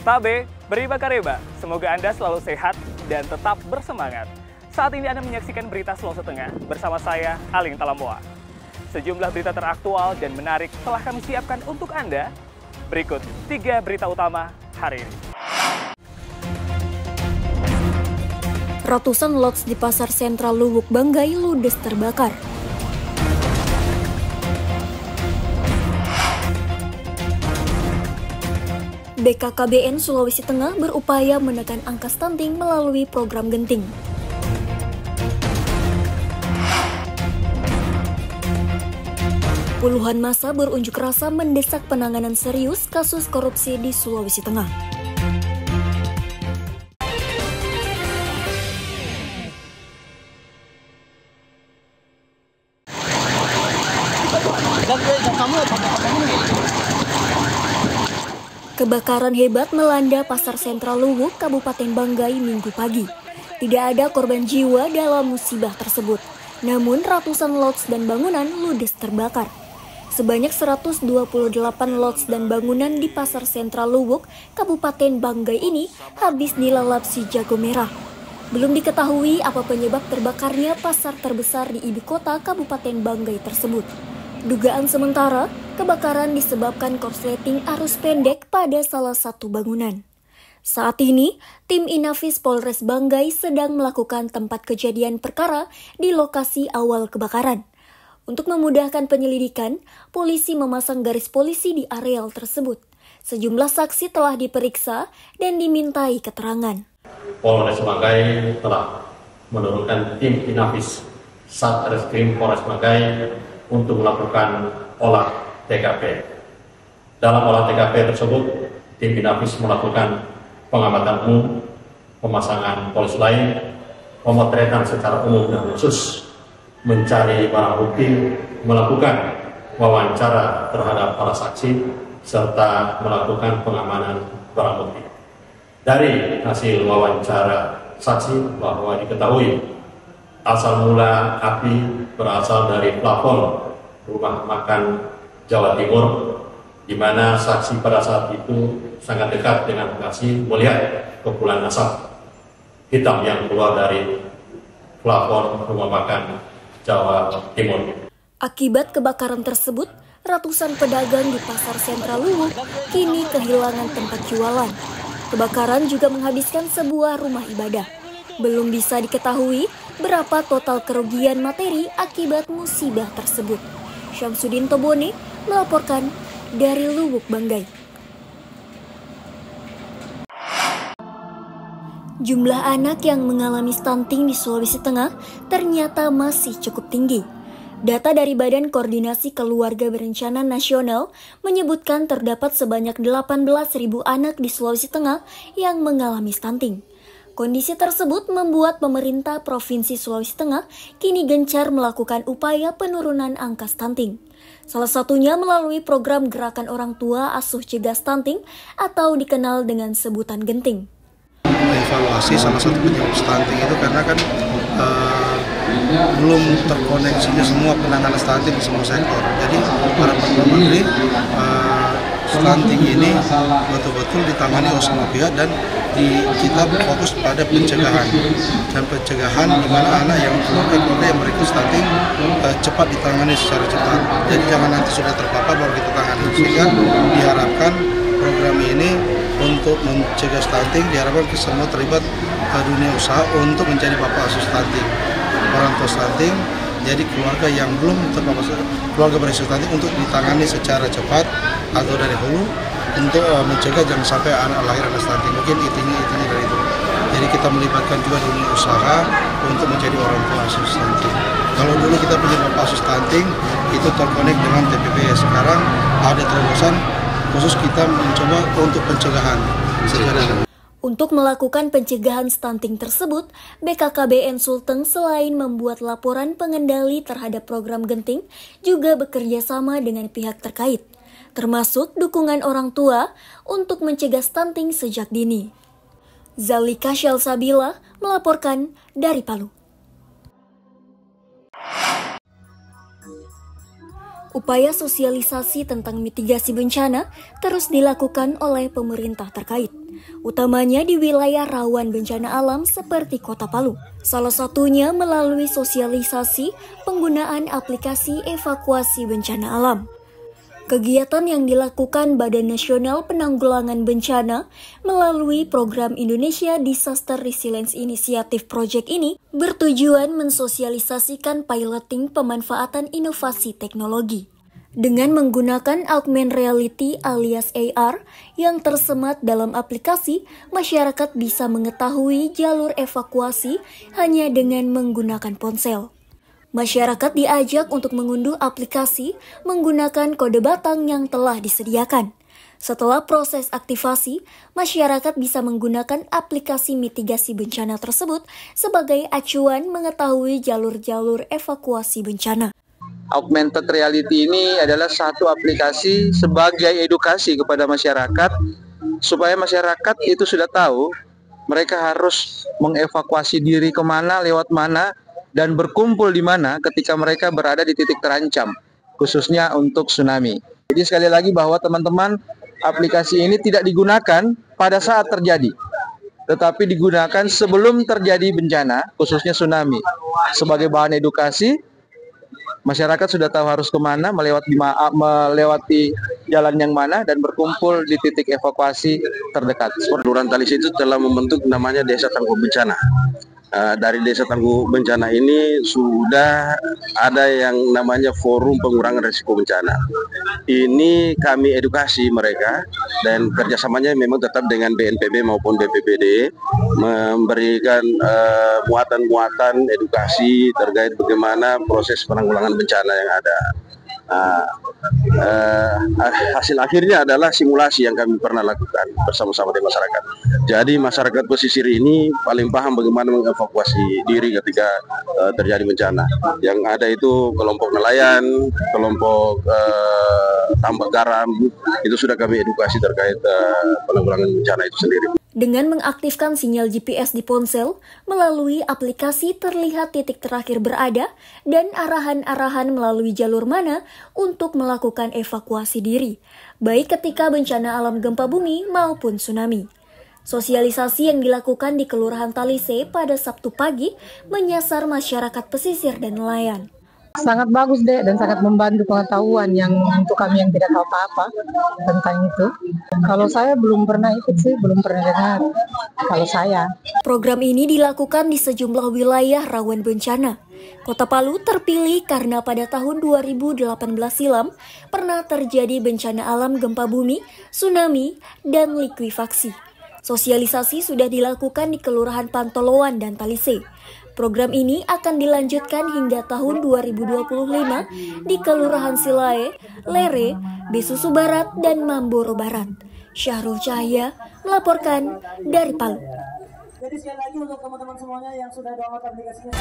Stabe, beri bakareba. Semoga Anda selalu sehat dan tetap bersemangat. Saat ini Anda menyaksikan berita Sulawesi Tengah bersama saya, Aling Talamoa. Sejumlah berita teraktual dan menarik telah kami siapkan untuk Anda. Berikut 3 berita utama hari ini. Ratusan lots di Pasar Sentral Luwuk Banggai ludes terbakar. BKKBN Sulawesi Tengah berupaya menekan angka stunting melalui program genting. Puluhan massa berunjuk rasa mendesak penanganan serius kasus korupsi di Sulawesi Tengah. Kebakaran hebat melanda Pasar Sentral Luwuk, Kabupaten Banggai Minggu pagi. Tidak ada korban jiwa dalam musibah tersebut, namun ratusan lots dan bangunan ludes terbakar. Sebanyak 128 lots dan bangunan di Pasar Sentral Luwuk, Kabupaten Banggai ini habis dilalap si jago merah. Belum diketahui apa penyebab terbakarnya pasar terbesar di ibu kota Kabupaten Banggai tersebut. Dugaan sementara, kebakaran disebabkan korsleting arus pendek pada salah satu bangunan. Saat ini, tim Inafis Polres Banggai sedang melakukan tempat kejadian perkara di lokasi awal kebakaran. Untuk memudahkan penyelidikan, polisi memasang garis polisi di areal tersebut. Sejumlah saksi telah diperiksa dan dimintai keterangan. Polres Banggai telah menurunkan tim Inafis Satreskrim Polres Banggai untuk melakukan olah TKP. Dalam olah TKP tersebut, tim Inafis melakukan pengamatan umum, pemasangan polis lain, pemotretan secara umum dan khusus, mencari barang bukti, melakukan wawancara terhadap para saksi, serta melakukan pengamanan barang bukti. Dari hasil wawancara saksi bahwa diketahui asal mula api berasal dari plafon rumah makan Jawa Timur, di mana saksi pada saat itu sangat dekat dengan lokasi melihat kepulan asap hitam yang keluar dari plafon rumah makan Jawa Timur. Akibat kebakaran tersebut, ratusan pedagang di Pasar Sentral Luwuk kini kehilangan tempat jualan. Kebakaran juga menghabiskan sebuah rumah ibadah. Belum bisa diketahui berapa total kerugian materi akibat musibah tersebut. Syamsuddin Tobone melaporkan dari Luwuk Banggai. Jumlah anak yang mengalami stunting di Sulawesi Tengah ternyata masih cukup tinggi. Data dari Badan Koordinasi Keluarga Berencana Nasional menyebutkan terdapat sebanyak 18.000 anak di Sulawesi Tengah yang mengalami stunting. Kondisi tersebut membuat pemerintah Provinsi Sulawesi Tengah kini gencar melakukan upaya penurunan angka stunting. Salah satunya melalui program Gerakan Orang Tua Asuh Cegah Stunting atau dikenal dengan sebutan genting. Evaluasi salah satu penyebab stunting itu karena kan belum terkoneksinya semua penanganan stunting di semua sektor. Jadi harapan Pak Menteri stunting ini betul-betul ditangani oleh semua pihak dan kita fokus pada pencegahan di mana anak yang keluarga yang berikut stunting cepat ditangani secara cepat. Jadi jangan nanti sudah terpapar baru kita tangani. Sehingga diharapkan program ini untuk mencegah stunting diharapkan semua terlibat dunia usaha untuk menjadi bapak asuh stunting, orang tua stunting. Jadi keluarga yang belum terpapar keluarga berisiko stunting untuk ditangani secara cepat atau dari hulu untuk mencegah jangan sampai anak lahir anak stunting. Mungkin intinya dari itu. Jadi kita melibatkan juga dunia usaha untuk menjadi orang tua asuh stunting. Kalau dulu kita punya bapak asuh stunting itu terkonek dengan TPPS. Sekarang ada terobosan khusus kita mencoba untuk pencegahan. Untuk melakukan pencegahan stunting tersebut, BKKBN Sulteng selain membuat laporan pengendali terhadap program genting, juga bekerja sama dengan pihak terkait, termasuk dukungan orang tua untuk mencegah stunting sejak dini. Zalika Syalsabila melaporkan dari Palu. Upaya sosialisasi tentang mitigasi bencana terus dilakukan oleh pemerintah terkait. utamanya di wilayah rawan bencana alam seperti Kota Palu. Salah satunya melalui sosialisasi penggunaan aplikasi evakuasi bencana alam. Kegiatan yang dilakukan Badan Nasional Penanggulangan Bencana melalui program Indonesia Disaster Resilience Initiative Project ini bertujuan mensosialisasikan piloting pemanfaatan inovasi teknologi. Dengan menggunakan augmented reality alias AR yang tersemat dalam aplikasi, masyarakat bisa mengetahui jalur evakuasi hanya dengan menggunakan ponsel. Masyarakat diajak untuk mengunduh aplikasi menggunakan kode batang yang telah disediakan. Setelah proses aktivasi, masyarakat bisa menggunakan aplikasi mitigasi bencana tersebut sebagai acuan mengetahui jalur-jalur evakuasi bencana. Augmented reality ini adalah satu aplikasi sebagai edukasi kepada masyarakat supaya masyarakat itu sudah tahu mereka harus mengevakuasi diri kemana, lewat mana, dan berkumpul di mana ketika mereka berada di titik terancam, khususnya untuk tsunami. Jadi sekali lagi bahwa teman-teman, aplikasi ini tidak digunakan pada saat terjadi, tetapi digunakan sebelum terjadi bencana, khususnya tsunami. Sebagai bahan edukasi, masyarakat sudah tahu harus kemana, melewati jalan yang mana, dan berkumpul di titik evakuasi terdekat. Kelurahan Talise itu telah membentuk namanya Desa Tangguh Bencana. Dari Desa Tangguh Bencana ini sudah ada yang namanya Forum Pengurangan Risiko Bencana. Ini kami edukasi mereka dan kerjasamanya memang tetap dengan BNPB maupun BPBD, memberikan muatan-muatan edukasi terkait bagaimana proses penanggulangan bencana yang ada. Hasil akhirnya adalah simulasi yang kami pernah lakukan bersama-sama dengan masyarakat. Jadi masyarakat pesisir ini paling paham bagaimana mengevakuasi diri ketika terjadi bencana. Yang ada itu kelompok nelayan, kelompok tambak garam, itu sudah kami edukasi terkait penanggulangan bencana itu sendiri. Dengan mengaktifkan sinyal GPS di ponsel, melalui aplikasi terlihat titik terakhir berada dan arahan-arahan melalui jalur mana untuk melakukan evakuasi diri, baik ketika bencana alam gempa bumi maupun tsunami. Sosialisasi yang dilakukan di Kelurahan Talise pada Sabtu pagi menyasar masyarakat pesisir dan nelayan. Sangat bagus deh dan sangat membantu pengetahuan yang untuk kami yang tidak tahu apa-apa tentang itu. Kalau saya belum pernah ikut sih, belum pernah dengar. Kalau saya. Program ini dilakukan di sejumlah wilayah rawan bencana. Kota Palu terpilih karena pada tahun 2018 silam pernah terjadi bencana alam gempa bumi, tsunami, dan likuifaksi. Sosialisasi sudah dilakukan di Kelurahan Pantoloan dan Talise. Program ini akan dilanjutkan hingga tahun 2025 di Kelurahan Silae, Lere, Besusu Barat, dan Mamboro Barat. Syahrul Cahya melaporkan dari Palu. Jadi sekali lagi untuk teman-teman semuanya yang sudah download aplikasinya.